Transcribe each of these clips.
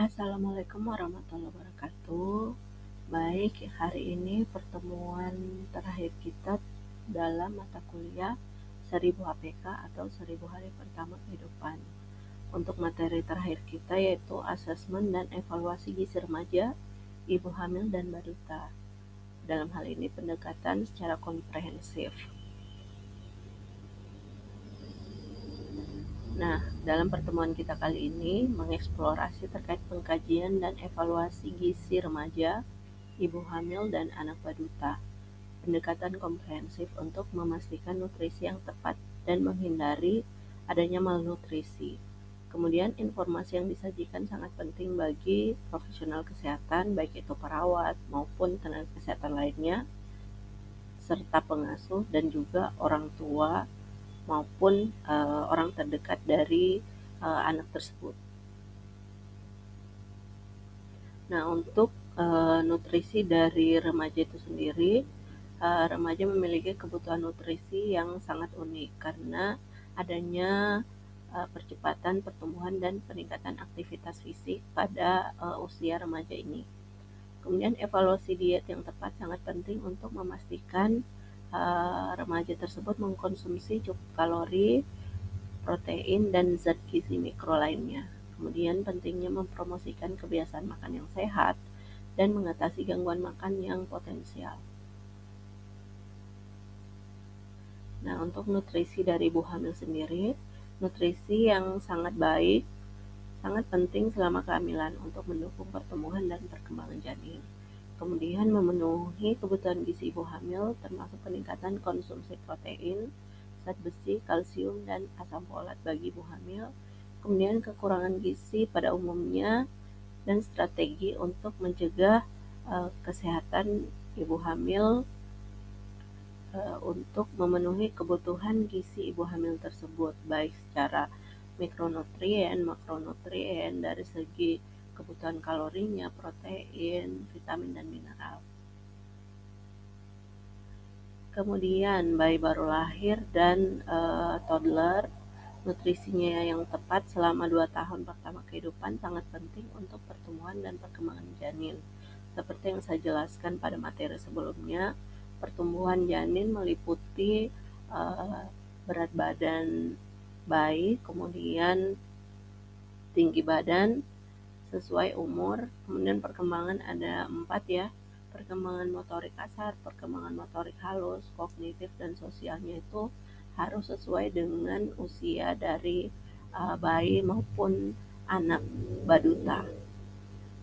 Assalamualaikum warahmatullahi wabarakatuh. Baik, hari ini pertemuan terakhir kita dalam mata kuliah 1000 HPK atau 1000 hari pertama kehidupan. Untuk materi terakhir kita yaitu asesmen dan evaluasi gizi remaja, ibu hamil dan balita. Dalam hal ini pendekatan secara komprehensif. Nah, dalam pertemuan kita kali ini mengeksplorasi terkait pengkajian dan evaluasi gizi remaja, ibu hamil, dan anak balita. Pendekatan komprehensif untuk memastikan nutrisi yang tepat dan menghindari adanya malnutrisi. Kemudian informasi yang disajikan sangat penting bagi profesional kesehatan, baik itu perawat maupun tenaga kesehatan lainnya, serta pengasuh dan juga orang tua maupun orang terdekat dari anak tersebut. Nah, untuk nutrisi dari remaja itu sendiri, remaja memiliki kebutuhan nutrisi yang sangat unik karena adanya percepatan pertumbuhan dan peningkatan aktivitas fisik pada usia remaja ini. Kemudian evaluasi diet yang tepat sangat penting untuk memastikan remaja tersebut mengkonsumsi cukup kalori, protein, dan zat gizi mikro lainnya. Kemudian pentingnya mempromosikan kebiasaan makan yang sehat dan mengatasi gangguan makan yang potensial. Nah, untuk nutrisi dari ibu hamil sendiri, nutrisi yang sangat baik, sangat penting selama kehamilan untuk mendukung pertumbuhan dan perkembangan janin. Kemudian memenuhi kebutuhan gizi ibu hamil termasuk peningkatan konsumsi protein, zat besi, kalsium, dan asam folat bagi ibu hamil. Kemudian kekurangan gizi pada umumnya dan strategi untuk mencegah kesehatan ibu hamil untuk memenuhi kebutuhan gizi ibu hamil tersebut, baik secara mikronutrien, makronutrien, dari segi kebutuhan kalorinya, protein, vitamin, dan mineral. Kemudian bayi baru lahir dan toddler, nutrisinya yang tepat selama 2 tahun pertama kehidupan sangat penting untuk pertumbuhan dan perkembangan janin. Seperti yang saya jelaskan pada materi sebelumnya, pertumbuhan janin meliputi berat badan bayi, kemudian tinggi badan sesuai umur, kemudian perkembangan ada 4 ya, perkembangan motorik kasar, perkembangan motorik halus, kognitif, dan sosialnya itu harus sesuai dengan usia dari bayi maupun anak balita.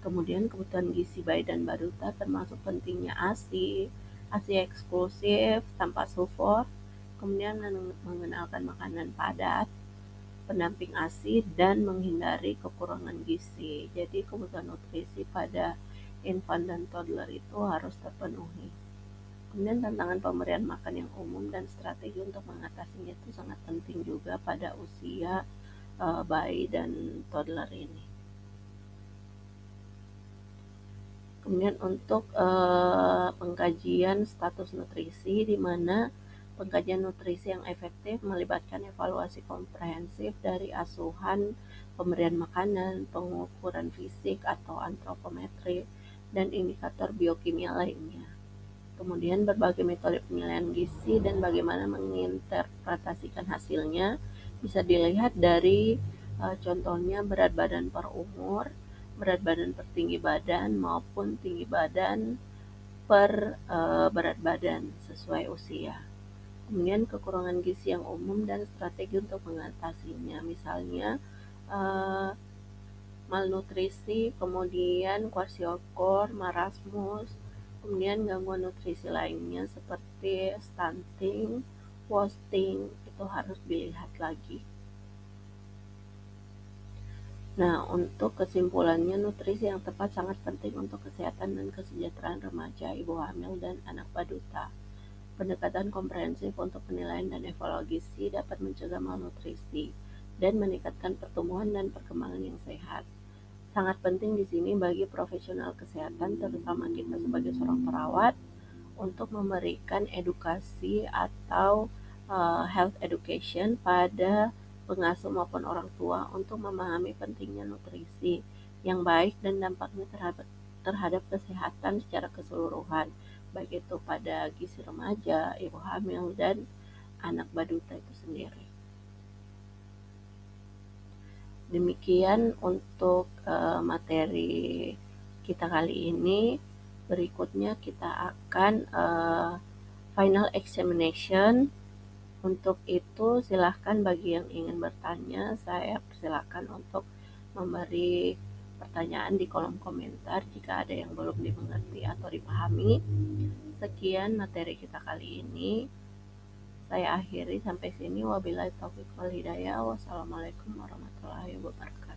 Kemudian kebutuhan gizi bayi dan balita termasuk pentingnya ASI, ASI eksklusif tanpa sulfur, kemudian mengenalkan makanan padat, pendamping ASI, dan menghindari kekurangan gizi. Jadi kebutuhan nutrisi pada infant dan toddler itu harus terpenuhi. Kemudian tantangan pemberian makan yang umum dan strategi untuk mengatasinya itu sangat penting juga pada usia bayi dan toddler ini. Kemudian untuk pengkajian status nutrisi, di mana pengkajian nutrisi yang efektif melibatkan evaluasi komprehensif dari asuhan, pemberian makanan, pengukuran fisik atau antropometri, dan indikator biokimia lainnya. Kemudian berbagai metode penilaian gizi dan bagaimana menginterpretasikan hasilnya bisa dilihat dari contohnya berat badan per umur, berat badan per tinggi badan, maupun tinggi badan per berat badan sesuai usia. Kemudian kekurangan gizi yang umum dan strategi untuk mengatasinya, misalnya malnutrisi, kemudian kwashiorkor, marasmus, kemudian gangguan nutrisi lainnya seperti stunting, wasting, itu harus dilihat lagi. Nah, untuk kesimpulannya, nutrisi yang tepat sangat penting untuk kesehatan dan kesejahteraan remaja, ibu hamil, dan anak balita. Pendekatan komprehensif untuk penilaian dan evaluasi gizi dapat mencegah malnutrisi dan meningkatkan pertumbuhan dan perkembangan yang sehat. Sangat penting di sini bagi profesional kesehatan, terutama kita sebagai seorang perawat, untuk memberikan edukasi atau health education pada pengasuh maupun orang tua untuk memahami pentingnya nutrisi yang baik dan dampaknya terhadap kesehatan secara keseluruhan, baik itu pada gizi remaja, ibu hamil, dan anak balita itu sendiri. Demikian untuk materi kita kali ini. Berikutnya kita akan final examination. Untuk itu silahkan bagi yang ingin bertanya, saya persilahkan untuk memberi pertanyaan di kolom komentar jika ada yang belum dimengerti atau dipahami. Sekian materi kita kali ini. Saya akhiri sampai sini. Wabillahi taufiq wal hidayah. Wassalamualaikum warahmatullahi wabarakatuh.